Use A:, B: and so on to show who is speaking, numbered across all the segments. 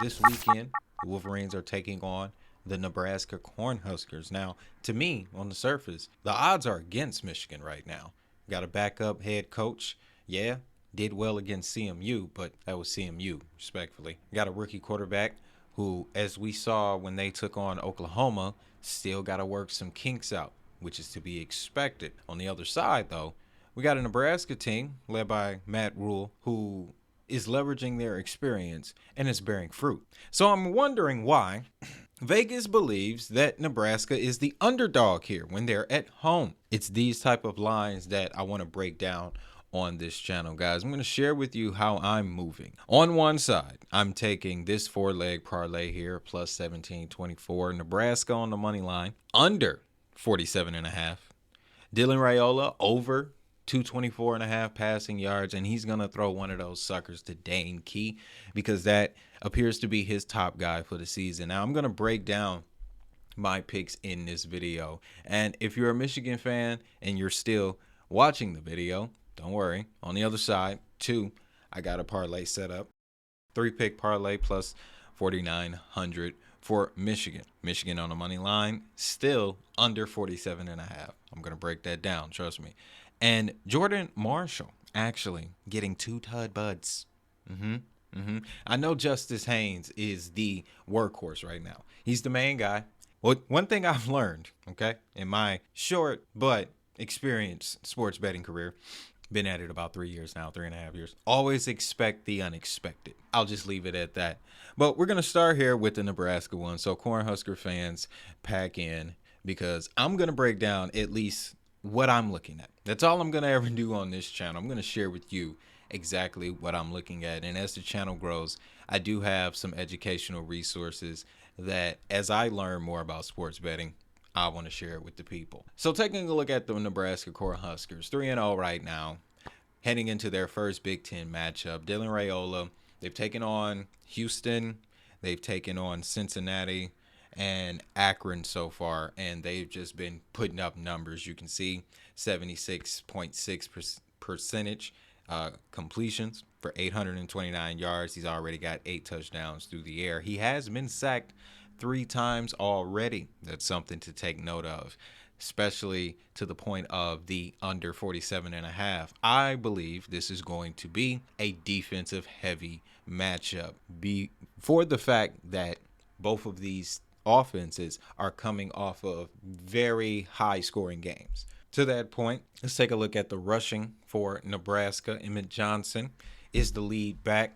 A: This weekend, the Wolverines are taking on the Nebraska Cornhuskers. Now, to me, on the surface, the odds are against Michigan right now. Got a backup head coach. Yeah, did well against CMU, but that was CMU, respectfully. Got a rookie quarterback who, as we saw when they took on Oklahoma, still got to work some kinks out, which is to be expected. On the other side, though, we got a Nebraska team led by Matt Rule who is leveraging their experience and is bearing fruit. So I'm wondering why Vegas believes that Nebraska is the underdog here when they're at home. It's these type of lines that I want to break down on this channel, guys. I'm going to share with you how I'm moving. On one side, I'm taking this 4-leg parlay here, plus 1724. Nebraska on the money line, under 47.5. Dylan Raiola, over 224.5 passing yards, and he's going to throw one of those suckers to Dane Key because that appears to be his top guy for the season. Now, I'm going to break down my picks in this video, and if you're a Michigan fan and you're still watching the video, don't worry. On the other side, too, I got a parlay set up. 3-pick parlay plus 4,900 for Michigan. Michigan on the money line, still under 47.5. I'm going to break that down, trust me. And Jordan Marshall actually getting 2 Tud Buds. I know Justice Haynes is the workhorse right now. He's the main guy. Well, one thing I've learned, okay, in my short but experienced sports betting career, been at it about 3 years now, 3.5 years. Always expect the unexpected. I'll just leave it at that. But we're going to start here with the Nebraska one. So Cornhusker fans, pack in because I'm going to break down at least what I'm looking at. That's all I'm going to ever do on this channel. I'm going to share with you exactly what I'm looking at. And as the channel grows, I do have some educational resources that as I learn more about sports betting, I want to share it with the people. So taking a look at the Nebraska Cornhuskers, 3-0 right now, heading into their first Big Ten matchup. Dylan Raiola, they've taken on Houston, they've taken on Cincinnati, and Akron so far, and they've just been putting up numbers. You can see 76.6 percentage completions for 829 yards. He's already got 8 touchdowns through the air. He has been sacked 3 times already. That's something to take note of, especially to the point of the under 47.5. I believe this is going to be a defensive heavy matchup for the fact that both of these offenses are coming off of very high scoring games. To that point, let's take a look at the rushing for Nebraska. Emmett Johnson is the lead back.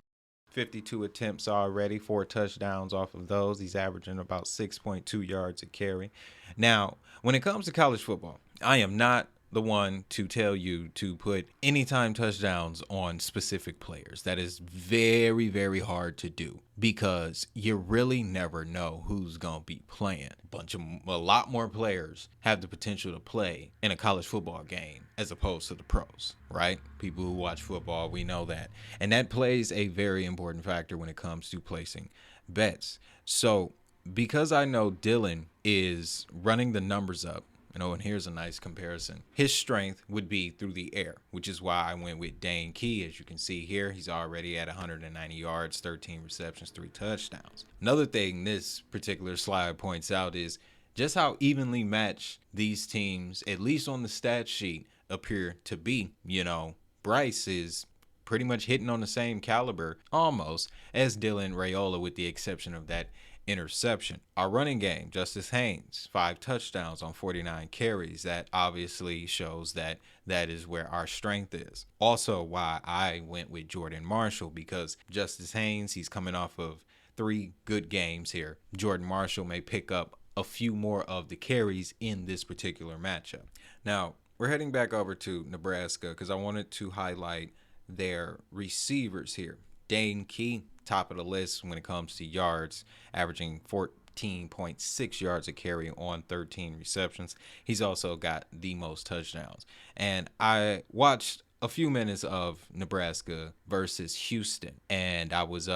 A: 52 attempts already, 4 touchdowns off of those. He's averaging about 6.2 yards a carry. Now, when it comes to college football, I am not the one to tell you to put anytime touchdowns on specific players. That is very, very hard to do because you really never know who's going to be playing. A lot more players have the potential to play in a college football game as opposed to the pros, right? People who watch football, we know that. And that plays a very important factor when it comes to placing bets. So because I know Dylan is running the numbers up, and here's a nice comparison. His strength would be through the air, which is why I went with Dane Key. As you can see here, he's already at 190 yards, 13 receptions, 3 touchdowns. Another thing this particular slide points out is just how evenly matched these teams, at least on the stat sheet, appear to be. Bryce is pretty much hitting on the same caliber almost as Dylan Raiola, with the exception of that interception. Our running game, Justice Haynes, 5 touchdowns on 49 carries. That obviously shows that that is where our strength is. Also why I went with Jordan Marshall, because Justice Haynes, he's coming off of 3 good games here. Jordan Marshall may pick up a few more of the carries in this particular matchup. Now, we're heading back over to Nebraska because I wanted to highlight their receivers here. Dane Key, top of the list when it comes to yards, averaging 14.6 yards a carry on 13 receptions. He's also got the most touchdowns. And I watched a few minutes of Nebraska versus Houston, and I was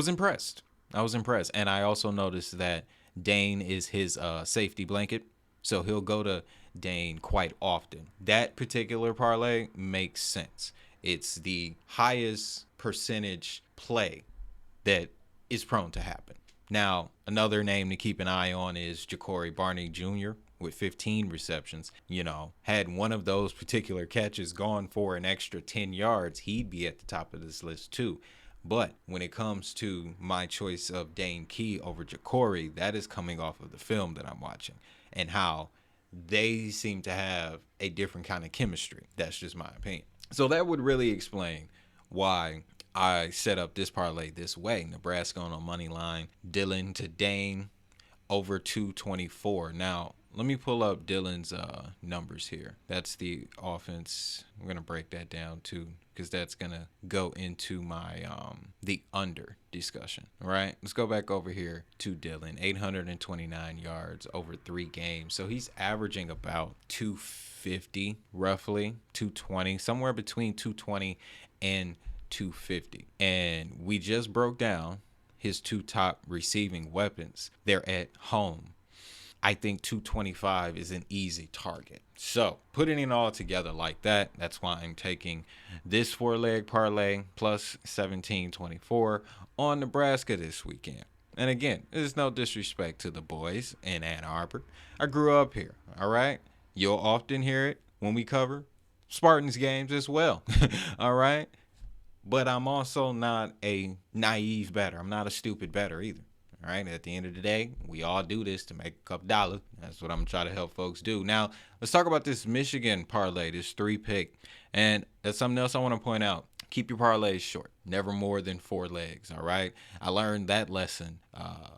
A: impressed. And I also noticed that Dane is his safety blanket, so he'll go to Dane quite often. That particular parlay makes sense. It's the highest percentage play that is prone to happen. Now, another name to keep an eye on is Ja'Cory Barney Jr. with 15 receptions. Had one of those particular catches gone for an extra 10 yards, he'd be at the top of this list too. But when it comes to my choice of Dane Key over Ja'Cory, that is coming off of the film that I'm watching and how they seem to have a different kind of chemistry. That's just my opinion. So that would really explain why I set up this parlay this way. Nebraska on a money line, Dylan to Dane over 224. Now, let me pull up Dylan's numbers here. That's the offense. I'm going to break that down too, because that's going to go into my the under discussion. All right, let's go back over here to Dylan. 829 yards over 3 games. So he's averaging about 250, roughly 220, somewhere between 220 and 250. And we just broke down his 2 top receiving weapons. They're at home. I think 225 is an easy target. So putting it all together like that, that's why I'm taking this 4-leg parlay plus 1724 on Nebraska this weekend. And again, there's no disrespect to the boys in Ann Arbor. I grew up here, all right? You'll often hear it when we cover Spartans games as well, all right? But I'm also not a naive bettor. I'm not a stupid bettor either. All right. At the end of the day, we all do this to make a couple dollars. That's what I'm trying to help folks do. Now, let's talk about this Michigan parlay, this 3-pick. And that's something else I want to point out. Keep your parlays short. Never more than 4 legs. All right. I learned that lesson,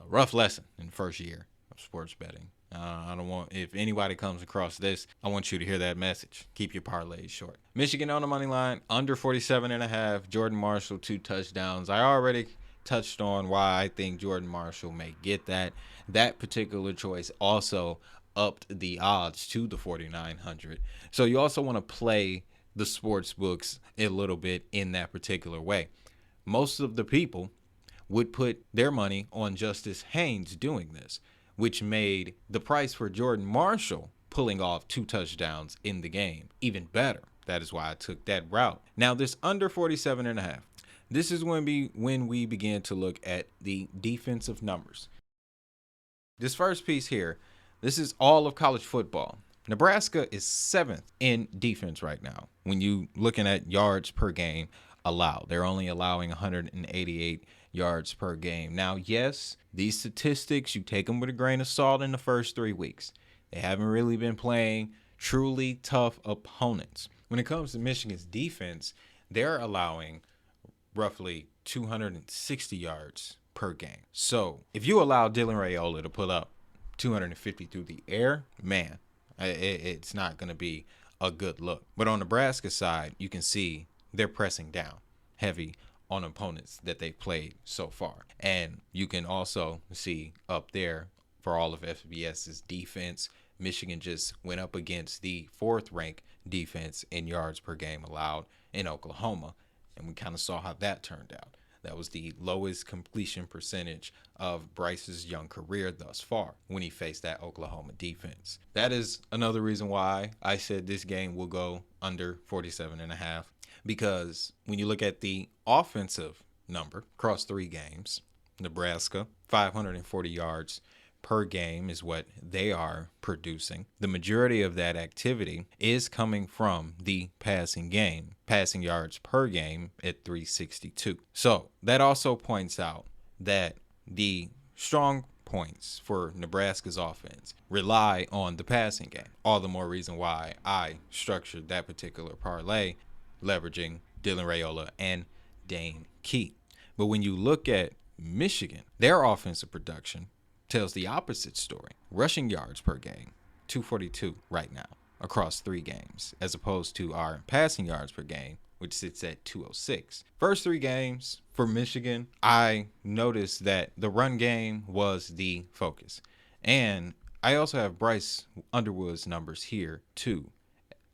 A: rough lesson in the first year of sports betting. I don't want, if anybody comes across this, I want you to hear that message. Keep your parlays short. Michigan on the money line, under 47.5. Jordan Marshall, 2 touchdowns. I already touched on why I think Jordan Marshall may get that. That particular choice also upped the odds to the 4,900. So you also want to play the sports books a little bit in that particular way. Most of the people would put their money on Justice Haynes doing this, which made the price for Jordan Marshall pulling off 2 touchdowns in the game even better. That is why I took that route. Now, this under 47.5. This is when we begin to look at the defensive numbers. This first piece here, this is all of college football. Nebraska is 7th in defense right now. When you looking at yards per game allowed, they're only allowing 188 yards per game. Now, yes, these statistics, you take them with a grain of salt in the first 3 weeks. They haven't really been playing truly tough opponents. When it comes to Michigan's defense, they're allowing roughly 260 yards per game. So if you allow Dylan Raiola to put up 250 through the air, man, it's not going to be a good look. But on Nebraska's side, you can see they're pressing down heavy on opponents that they've played so far. And you can also see up there for all of FBS's defense, Michigan just went up against the 4th-ranked defense in yards per game allowed in Oklahoma. And we kind of saw how that turned out. That was the lowest completion percentage of Bryce's young career thus far when he faced that Oklahoma defense. That is another reason why I said this game will go under 47.5. Because when you look at the offensive number across 3 games, Nebraska, 540 yards per game is what they are producing. The majority of that activity is coming from the passing game, passing yards per game at 362. So that also points out that the strong points for Nebraska's offense rely on the passing game. All the more reason why I structured that particular parlay, leveraging Dylan Raiola and Dane Key. But when you look at Michigan, their offensive production tells the opposite story. Rushing yards per game, 242 right now across 3 games, as opposed to our passing yards per game, which sits at 206. First 3 games for Michigan, I noticed that the run game was the focus. And I also have Bryce Underwood's numbers here too,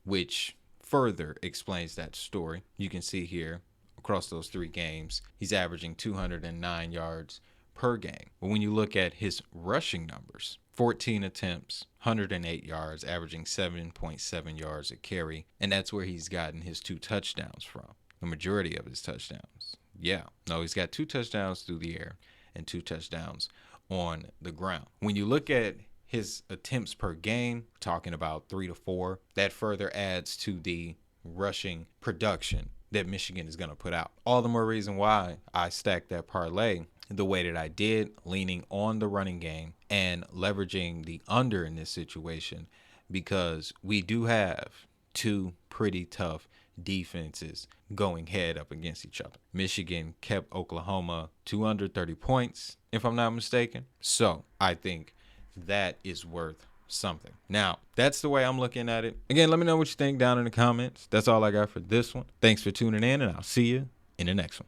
A: which further explains that story. You can see here across those 3 games, he's averaging 209 yards per game. But when you look at his rushing numbers, 14 attempts, 108 yards, averaging 7.7 yards a carry, and that's where he's gotten his 2 touchdowns from, the majority of his touchdowns. He's got 2 touchdowns through the air, and 2 touchdowns on the ground. When you look at his attempts per game, talking about 3 to 4, that further adds to the rushing production that Michigan is going to put out. All the more reason why I stacked that parlay the way that I did, leaning on the running game and leveraging the under in this situation, because we do have 2 pretty tough defenses going head up against each other. Michigan kept Oklahoma to under 30 points, if I'm not mistaken. So I think that is worth something. Now, that's the way I'm looking at it. Again, let me know what you think down in the comments. That's all I got for this one. Thanks for tuning in, and I'll see you in the next one.